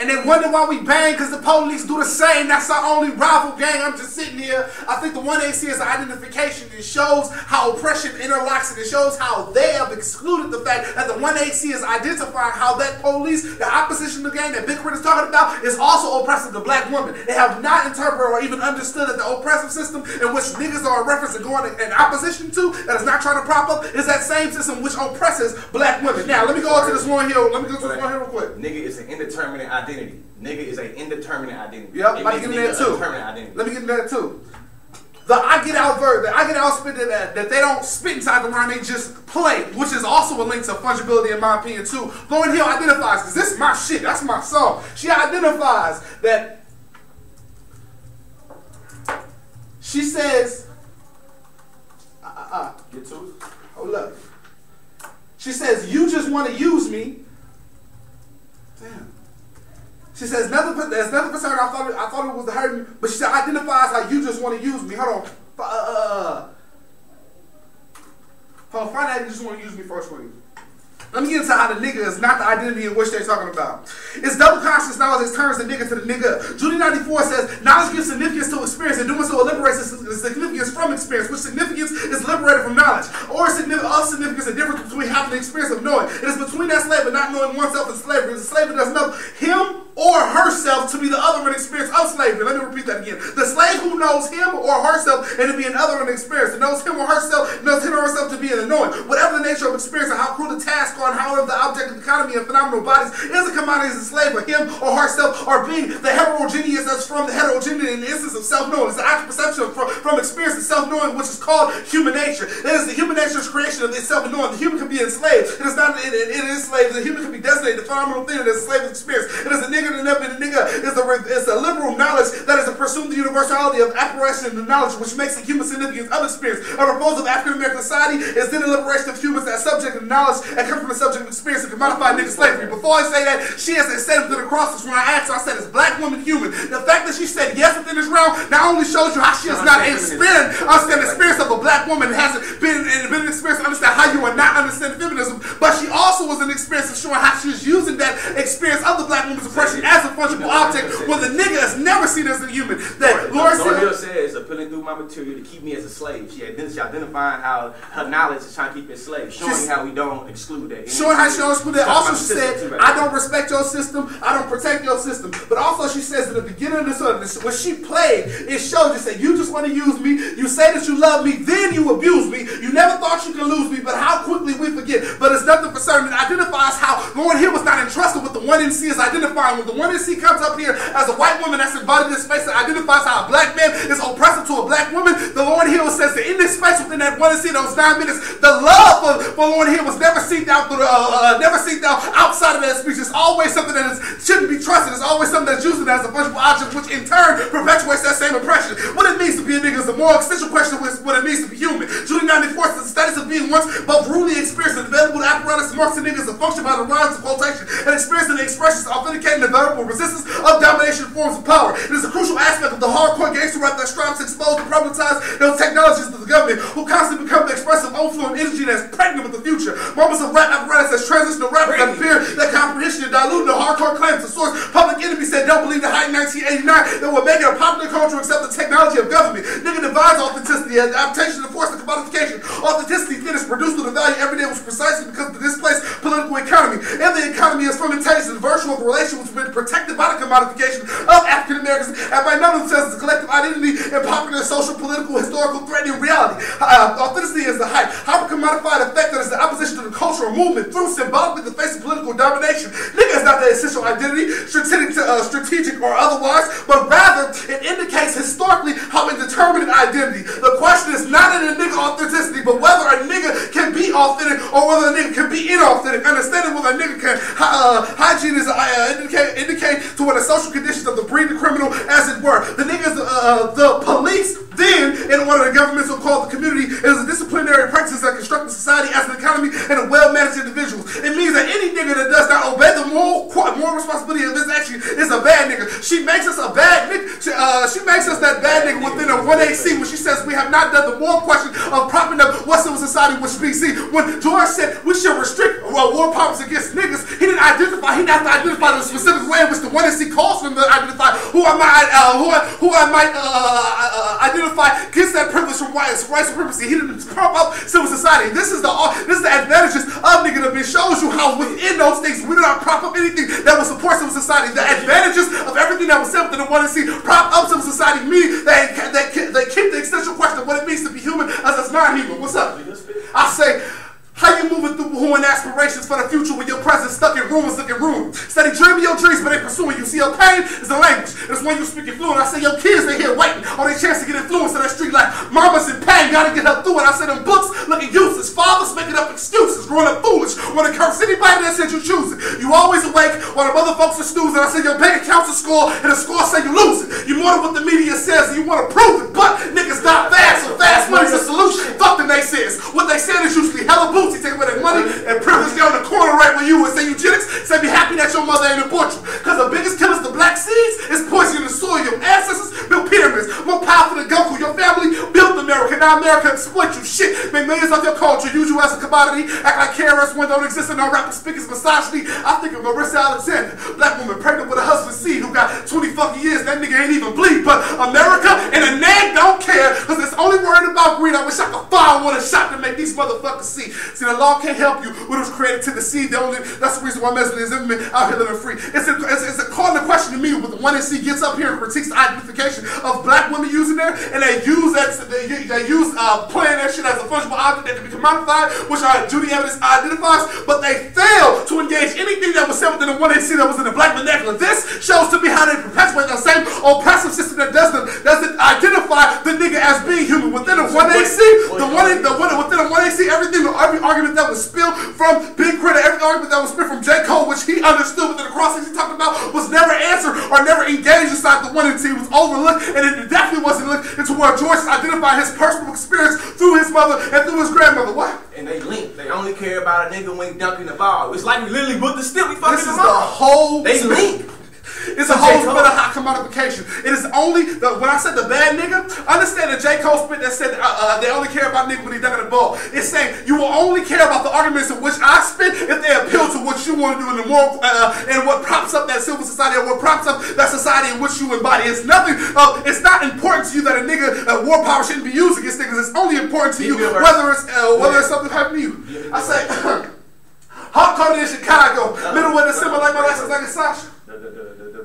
and they wonder why we bang because the police do the same. That's our only rival gang. I'm just sitting here. I think the 1AC is identification. It shows how oppression interlocks, and it shows how they have excluded the fact that the 1AC is identifying how that police, the opposition to the gang that Big Crit is talking about, is also oppressive to black women. They have not interpreted or even understood that the oppressive system in which niggas are a reference and going in opposition to, that is not trying to prop up, is that same system which oppresses black women. Now, let me go to this one here. Let me go to this one here real quick. Nigga is an indeterminate identity. Nigga is an indeterminate identity. Yep, I get into that too. Let me get into that too. The I get out verb, the I get out spit that they don't spit inside the rhyme, they just play, which is also a link to fungibility in my opinion too. Lauryn Hill identifies, because this is my shit, that's my song. She identifies that, she says, get to it. Hold up. She says, you just want to use me. Damn. She says, there's nothing concern. I thought it was hurting, but she said, identifies how you just want to use me. Hold on. Find out you just want to use me first, please. Let me get into how the nigga is not the identity in which they're talking about. It's double conscious knowledge that turns the nigga to the nigga. Judy 94 says, knowledge gives significance to experience, and doing so liberates the significance from experience, which significance is liberated from knowledge. Or significance, the difference between having the experience of knowing. It is between that slave and not knowing oneself in slavery. It's a slave that doesn't know him or herself to be the other in experience of slavery. Let me repeat that again. The slave who knows him or herself and to be an other in experience, that knows him or herself to be in the knowing. Whatever the nature of experience and how cruel the task or however the object of economy and phenomenal bodies is a commodity as a slave for him or herself, or being the heterogeneous that's from the heterogeneity in the instance of self-knowing. It's the actual perception from experience and self-knowing, which is called human nature. It is the human nature's creation of itself and knowing. The human can be enslaved. It is not it is slave. The human can be designated the phenomenal thing that is a slave of experience. It is a nigga and never been a nigga. It's a liberal knowledge that is a presumed universality of apparition and knowledge, which makes the human significance of experience. A proposal of African American society is then the liberation of humans as subject of knowledge and come from the subject of experience and commodify nigga slavery. Before I say that, she has said it to the crosses when I asked her, I said, is black woman human? The fact that she said yes within this round not only shows you how she is not understand the experience of a black woman, hasn't been an experience to understand how you are not understanding feminism, but she also was an experience of showing how she is using that experience of the blac woman's oppression as a fungible object when the nigga is never seen as a human. That Lauryn Hill says, appealing through my material to keep me as a slave. She identifying how her knowledge is trying to keep it slave, showing how we don't exclude that. Showing how she don't exclude that. Also, she said, I don't respect your system, I don't protect your system. But also, she says at the beginning of this, when she played, it showed you, said, you just want to use me, you say that you love me, then you abuse me, you never thought you could lose me, but how quickly we forget. But it's nothing for certain. It identifies how Lauryn Hill was not entrusted with the 1NC is identifying. When the 1NC comes up here as a white woman that's embodied in space that identifies how a black man is oppressive to a black woman, the Lauryn Hill says that in this space within that 1NC, those 9 minutes, the love for Lauryn Hill was never seeked out through outside of that speech. It's always something that shouldn't be trusted. It's always something that's used as a fungible object, which in turn perpetuates that same oppression. What it means to be a nigga is a more essential question of what it means to be human. Judy 94 says the status of being once both rudely experienced and available to apparatus amongst the niggas is a function by the rhymes of quotation and experiencing the expressions authenticating the variable resistance of domination forms of power. It is a crucial aspect of the hardcore gangster rap that strives to expose and problematize those technologies to the government who constantly become the expressive overflowing energy that's pregnant with the future. Moments of rap apparatus as transitional rappers that appear that comprehension and diluting the hardcore claims. The source Public Enemy said don't believe the hype 1989 that will make it a popular culture except the technology of government. Nigga divides authenticity, adaptation, and force the commodification. Authenticity then is produced through the value every day was precisely because of the displaced political economy. And the economy is fermentation, the virtue of the relation which has been protected by the commodification of African Americans and by none of themselves as a collective identity and popular social, political, historical, threatening reality. Authenticity is the hype, hyper-commodified effect that is the opposition to the cultural movement through symbolically the face of political domination. Nigga is not the essential identity, strategic or otherwise, but rather it indicates historically how indeterminate identity. The question is not in a nigga authenticity, but whether a nigga can be authentic or whether a nigga can be inauthentic. Understanding whether a nigga can hygiene is indicate to what the social conditions of the breed, the criminal, as it were. The niggas, the police, then, in order the government so called the community, is a disciplinary practice that construct the society as an economy and a well-managed individual. It means that any nigga that does not obey the moral responsibility of his action is a bad nigga. She makes us a bad bad nigga. She makes us that bad nigga within a 1AC when she says we have not done the moral question of propping up what civil society which BC. When George said we should restrict war powers against niggas, he didn't have to identify the specific way in which the 1AC calls for him to identify who I might identify against that privilege from white supremacy. He didn't prop up civil society. This is the advantages of nigga that shows you how within those things we do not prop up anything that will support civil society. The advantages of everything that was said within the 1AC prop up civil society mean they keep the existential question of what it means to be human as it's non-human. What's up? I say, how you moving through wooing aspirations for the future when your presence stuck in ruins looking ruined? Steady dreaming your dreams, but they pursuing you. See, your pain is the language. It's when you speak it fluent. I say, your kids, they here waiting on their chance to get influenced in that street life. Mama's in pain, gotta get her through it. I say, them books looking useless. Fathers making up excuses, growing up foolish. Wanna curse anybody that said you choose it. You always awake while the other folks are snoozing. I say, your bank account's a score, and the score say you losing. You more than what the media says, and you wanna prove it. But niggas not fast, so fast money's the solution. Fuck the naysayers. What they say is usually hella booty. Take away their money and privilege down the corner right where you would say eugenics. Say be happy that your mother ain't abort you. Because the biggest killers, the black seeds, is poisoning the soil. Your ancestors built pyramids, more powerful than Goku. Your family built America. Now America exploit you. Shit, make millions off your culture. Use you as a commodity. Act like KRS One don't exist and no rapper speakers misogyny. I think of Marissa Alexander, black woman pregnant with a husband seed who got 20 fucking years. That nigga ain't even bleed. But America and a nag don't care because it's only worried about greed. I wish I could fire one shot to make these motherfuckers see. See, the law can't help you when it was created to deceive. That's the reason why Muslims are out here living free. It's a calling the question to me when the 1AC gets up here and critiques the identification of black women using there, and they use playing that shit as a fungible object that can be commodified, which our Judy evidence identifies, but they fail to engage anything that was said within the 1AC that was in the black vernacular. This shows to me how they perpetuate the same oppressive system that doesn't identify the nigga as being human. Within the 1AC, within the 1AC, every argument that was spilled from Big Critter, every argument that was spilled from J. Cole, which he understood within the crossings he talked about, was never answered or never engaged inside the 1AC. It was overlooked, and it definitely wasn't looked into where George identified his personal experience through his mother and through his grandmother. What? And they link. They only care about a nigga when he dunking the ball. It's like we literally put the still. We fucking this is the whole. They link. It's a whole bit of hot commodification. It is only when I said the bad nigga, understand that J. Cole spit that said they only care about nigga when he dunking the ball. It's saying you will only care about the arguments in which I spit if they appeal to what you want to do in the moral and what props up that civil society or what props up that society in which you embody. It's nothing. It's not important to you that a nigga war power shouldn't be used against niggas. It's only important to you whether it's something happening to you. I say, hot coated in Chicago, middle of December like my license like a Sasha.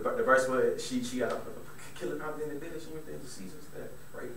The verse where she got a killer probably in the village and everything. The seasons that right.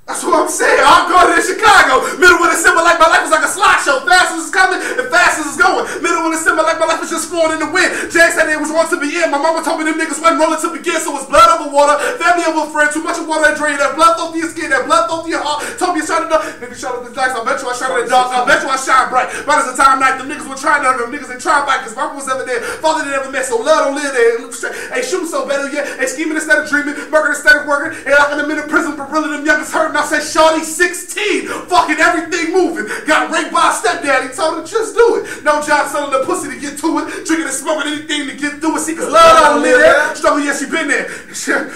That's what I'm saying. I'm going to Chicago. Middle of December like my life was like a slideshow. Fast as it's coming and fast as it's going. Middle of December like my life was just flowing in the wind. Jay said it was once to begin. My mama told me them niggas wasn't rolling to begin. So it's blood over water, family over friend. Too much of water that drain. That blood flow through your skin. That blood flow through your heart. Told me you shot it up. Nigga shot up the dice. I bet you I shot it in the dark. I bet you I shine bright. Right as the time night, them niggas were trying to them niggas they trying back because mama was never there. Father they never met. So love don't live there. Ain't shooting so better yet. Ain't scheming instead of dreaming. Murder instead of working. And like in the middle of prison, but really them youngest hurting. I said, shorty 16, fucking everything moving. Got raped by a stepdaddy, told her just do it. No job selling the pussy to get to it. Drinking and smoking anything to get through it. See, cause love don't live there. Struggle, yes, she been there.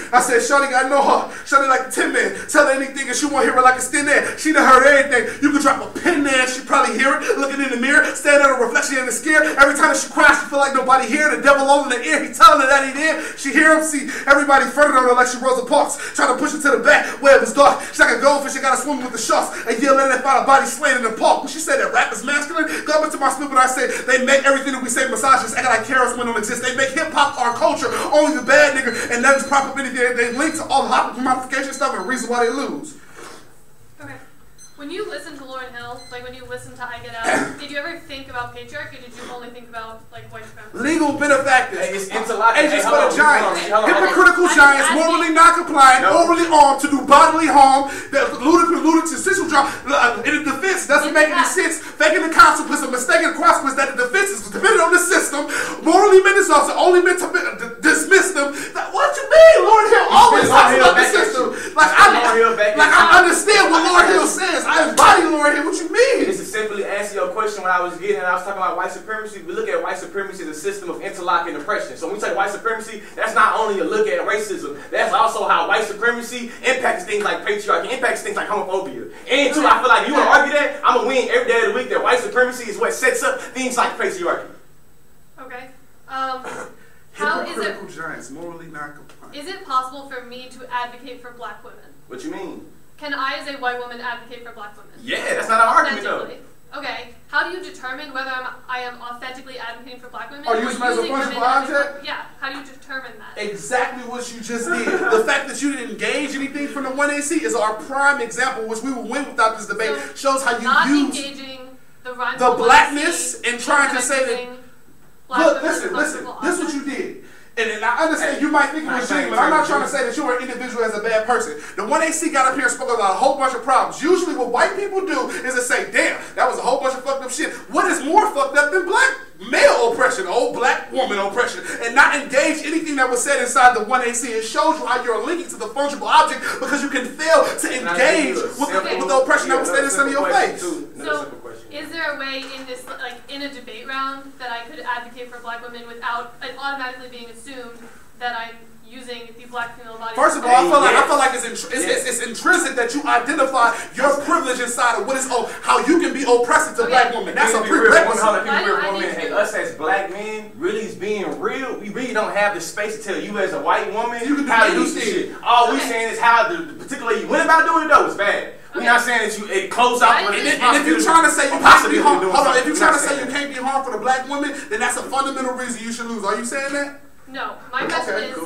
I said, shorty, I know her. Shorty like the Tin Man. Tell her anything and she won't hear it like it's thin there. She done heard everything. You could drop a pin there and she probably hear it. Looking in the mirror, staring at her reflection in the scare. Every time that she cries, she feel like nobody here. The devil all in the ear. He telling her that he there. She hear him. See everybody fronted on her like she Rosa Parks. Trying to push her to the back where it was dark. She's like a goldfish. She got to swim with the sharks. A year later, they found a body slain in the park. When she said that rap is masculine, go up into my spit when I say they make everything that we say misogynist. Act like KRS One don't exist. They make hip hop our culture. Only the bad nigga and never prop up anything. They link to all the hot commodification stuff and reason why they lose. Okay. When you listen to Lauryn Hill, like when you listen to I Get Out, did you ever think about patriarchy or did you only think about like white supremacy? Legal benefactors. Hey, it's interlocking. Agents for the giants. Hypocritical giants, morally non-compliant, overly armed to do bodily harm, that ludicrous sensual drama. In the defense, doesn't make any sense. Faking the consequence of mistaken the consequence that the defense is dependent on the system. Morally meant officer only meant to dismiss them. What you mean? Lauryn Hill always talks about the system. I understand what Lauryn Hill says. I embody Lauryn Hill. What you mean? It's to simply answer your question. question when I was talking about white supremacy. We look at white supremacy as a system of interlocking oppression. So when we say white supremacy, that's not only a look at racism, that's also how white supremacy impacts things like patriarchy, impacts things like homophobia. And too, I feel like you want to argue that, I'm going to win every day of the week that white supremacy is what sets up things like patriarchy. Okay. Hypocritical giants, morally non-compliant. Is it possible for me to advocate for black women? What you mean? Can I, as a white woman, advocate for black women? Yeah, that's not an argument though. Okay. How do you determine whether I am authentically advocating for black women? Or using as a fungible object? Yeah. How do you determine that? Exactly what you just did. The fact that you didn't engage anything from the 1AC is our prime example, which we will win without this debate. So shows how you use engaging the blackness and trying to say that. Look, listen. This is what you did. And I understand you might think it was genuine, but I'm not trying to say that you are an individual as a bad person. The 1AC got up here and spoke about a whole bunch of problems. Usually what white people do is to say, damn, that was a whole bunch of fucked up shit. What is more fucked up than black male oppression, old black woman oppression, and not engage anything that was said inside the 1AC? It shows you how you're linking to the fungible object because you can fail to engage with the oppression that was standing in front of your face. So, is there a way in this, like in a debate round, that I could advocate for black women without it automatically being assumed that I'm using the black female body? First of all, I feel like it's intrinsic that you identify your privilege inside of what is how you can be oppressive to black women. That's a prerequisite. Hey, us as black men really is being real. We really don't have the space to tell you as a white woman how to do shit. All we saying is how the particular you went about doing it though is bad. We're not saying that you close out. And if you're trying to say you can't be harmful, if you're trying to say you can't be harmful to black women, then that's a fundamental reason you should lose. Are you saying that? No. My question is,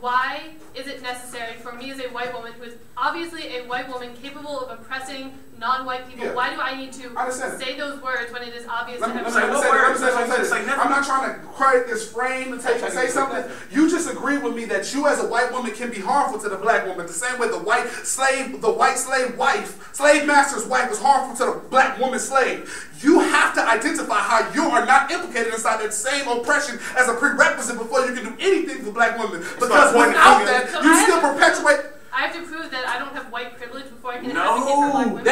why is it necessary for me as a white woman, who is obviously a white woman capable of oppressing non-white people, why do I need to say those words when it is obvious that I'm not trying to create this frame and say something. You just agree with me that you as a white woman can be harmful to the black woman the same way the white slave master's wife was harmful to the black woman slave. You have to identify how you are not implicated inside that same oppression as a prerequisite before you can do anything for black women. Because without that, you still perpetuate. I have to prove that I don't have white privilege before I can advocate for black women.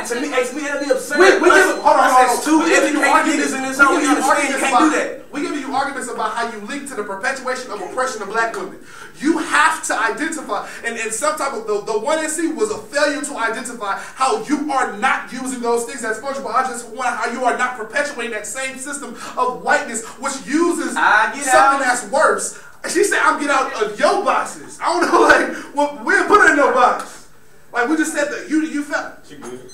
To me, that'd be absurd. Hold on. Two educated niggas in this whole understand you can't do that. We give you arguments about how you link to the perpetuation of oppression of black women. You have to identify, and some type of the 1NC was a failure to identify how you are not using those things as fungible objects for one, how you are not perpetuating that same system of whiteness, which uses something that's worse. She said, "I'm get out of your boxes." I don't know, we didn't put her in no box. Like we just said that you felt. She good.